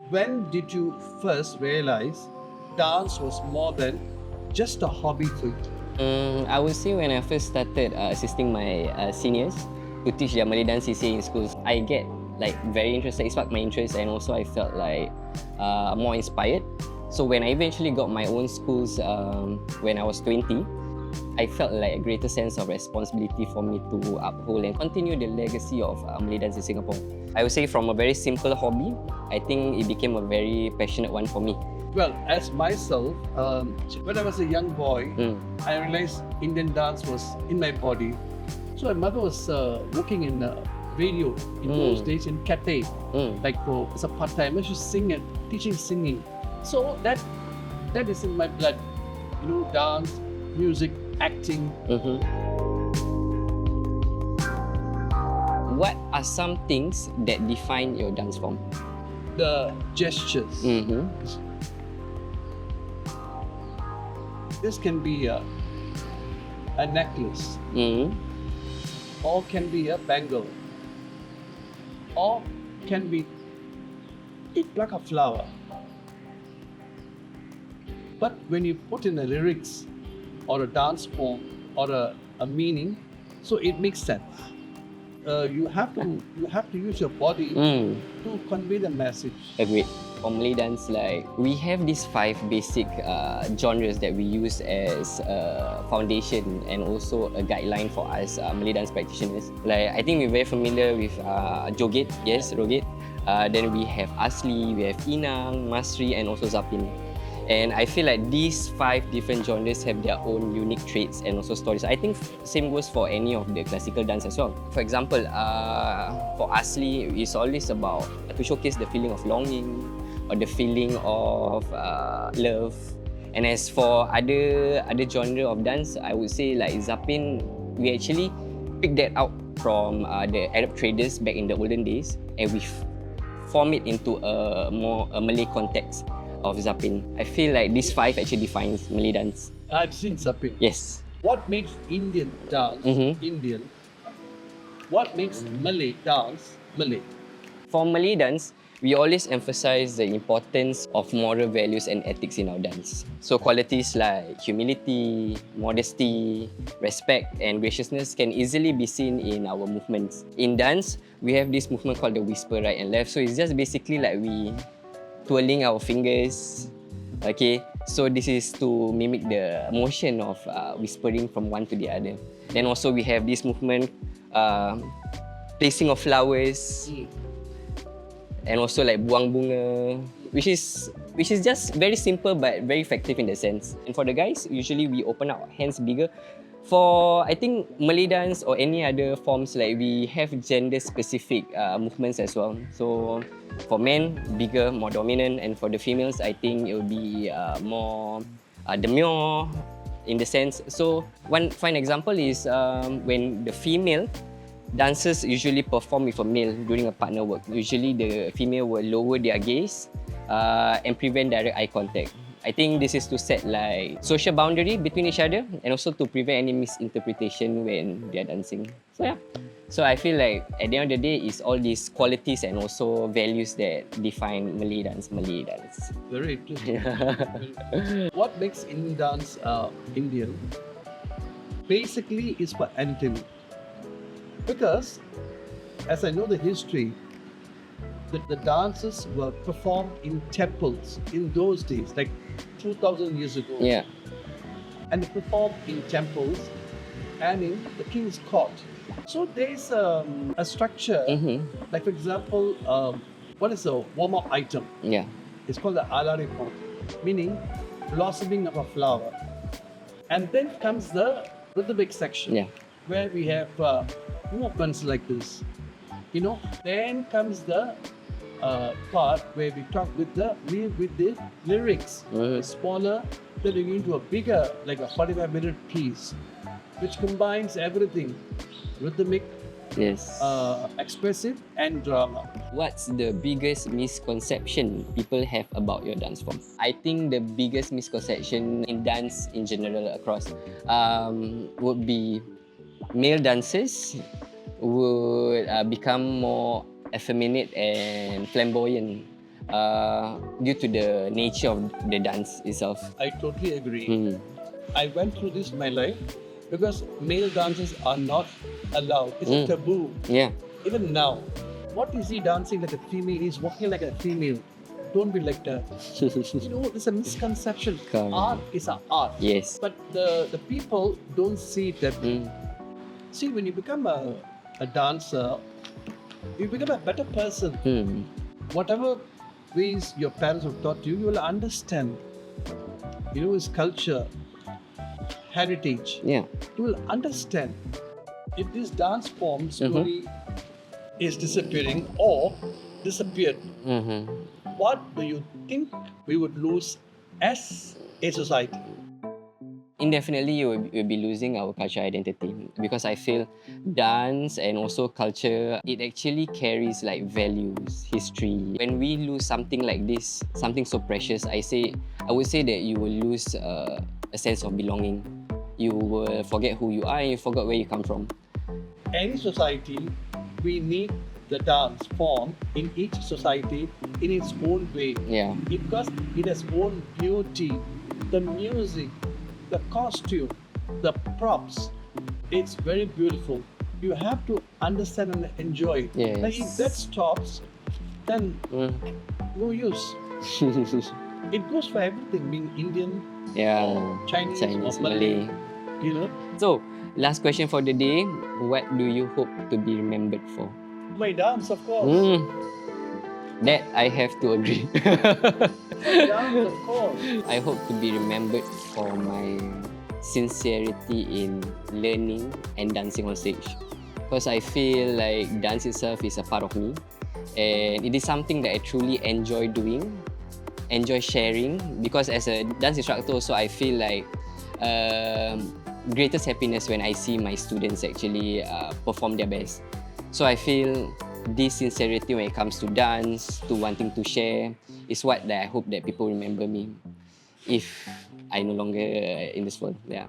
When did you first realize dance was more than just a hobby for you? I would say when I first started assisting my seniors to teach their Malay dance CCA in schools, I get like very interested. It sparked my interest, and also I felt like more inspired. So when I eventually got my own schools when I was 20, I felt like a greater sense of responsibility for me to uphold and continue the legacy of Malay dance in Singapore. I would say from a very simple hobby, I think it became a very passionate one for me. Well, as myself, when I was a young boy, I realized Indian dance was in my body. So my mother was working in radio in those days in Cathay, like for as a part time. She sing and teaching singing. So that is in my blood. You know, dance, music, acting. What are some things that define your dance form? The gestures. This can be a necklace, or can be a bangle, or can be like a flower. But when you put in a lyrics or a dance form or a meaning, so it makes sense. You have to use your body to convey the message. Agreed. For Malay dance, like we have these 5 basic genres that we use as a foundation and also a guideline for us Malay dance practitioners. Like I think we're very familiar with joget, yes, roget. Then we have asli, we have inang, masri, and also zapin. And I feel like these 5 different genres have their own unique traits and also stories. I think same goes for any of the classical dance as well. For example, for asli, it's always about to showcase the feeling of longing or the feeling of love. And as for other genre of dance, I would say like zapin, we actually picked that out from the Arab traders back in the olden days, and we form it into a Malay context of zapin. I feel like these 5 actually defines Malay dance. I've seen Sapin. Yes. What makes Indian dance Indian? What makes Malay dance Malay? For Malay dance, we always emphasize the importance of moral values and ethics in our dance. So qualities like humility, modesty, respect, and graciousness can easily be seen in our movements. In dance, we have this movement called the whisper right and left. So it's just basically like we twirling our fingers. Okay, so this is to mimic the motion of whispering from one to the other. Then also we have this movement, placing of flowers, and also like buang bunga, which is just very simple but very effective in the sense. And for the guys, usually we open our hands bigger. For I think Malay dance or any other forms, like we have gender specific movements as well. So for men, bigger, more dominant, and for the females, I think it will be more demure in the sense. So one fine example is when the female dancers usually perform with a male during a partner work. Usually the female will lower their gaze and prevent direct eye contact. I think this is to set like social boundary between each other and also to prevent any misinterpretation when they are dancing. So yeah. So I feel like at the end of the day, it's all these qualities and also values that define Malay dance. Very interesting. What makes Indian dance Indian? Basically, is for entertainment. Because, as I know the history, the dances were performed in temples in those days, like 2,000 years ago. Yeah. And they performed in temples and in the king's court. So there's a structure, like for example, what is a warm-up item? Yeah. It's called the alaripon, meaning blossoming of a flower. And then comes the rhythmic section, where we have movements like this. You know, then comes the part where we talk with the lyrics. Smaller, then we go into a bigger, like a 45-minute piece, which combines everything: rhythmic, expressive, and drama. What's the biggest misconception people have about your dance form? I think the biggest misconception in dance in general across would be male dancers would become more effeminate and flamboyant due to the nature of the dance itself. I totally agree. Mm. I went through this in my life because male dancers are not allowed. It's a taboo. Yeah. Even now, what is he dancing like a female? He's walking like a female. Don't be like that. It's a misconception. Correct. Art is an art. Yes. But the people don't see it that way. See, when you become a dancer, you become a better person. Whatever ways your parents have taught you, you will understand. His culture, heritage. Yeah. You will understand. If this dance form slowly is disappearing or disappeared, what do you think we would lose as a society? Indefinitely, you'll be losing our cultural identity, because I feel dance and also culture, it actually carries like values, history. When we lose something like this, something so precious, I would say that you will lose a sense of belonging. You will forget who you are and you forget where you come from. Any society, we need the dance form in each society in its own way. Yeah. Because it has own beauty, the music, the costume, the props. It's very beautiful. You have to understand and enjoy it. Yes. Now, if that stops, then no use. It goes for everything, being Indian, or Chinese or Malay. So, last question for the day. What do you hope to be remembered for? My dance, of course. That I have to agree. Dance, of course. I hope to be remembered for my sincerity in learning and dancing on stage. Because I feel like dance itself is a part of me. And it is something that I truly enjoy doing, enjoy sharing. Because as a dance instructor also, I feel like greatest happiness when I see my students actually perform their best. So I feel this sincerity when it comes to dance, to wanting to share, is what that I hope that people remember me if I no longer in this world. Yeah.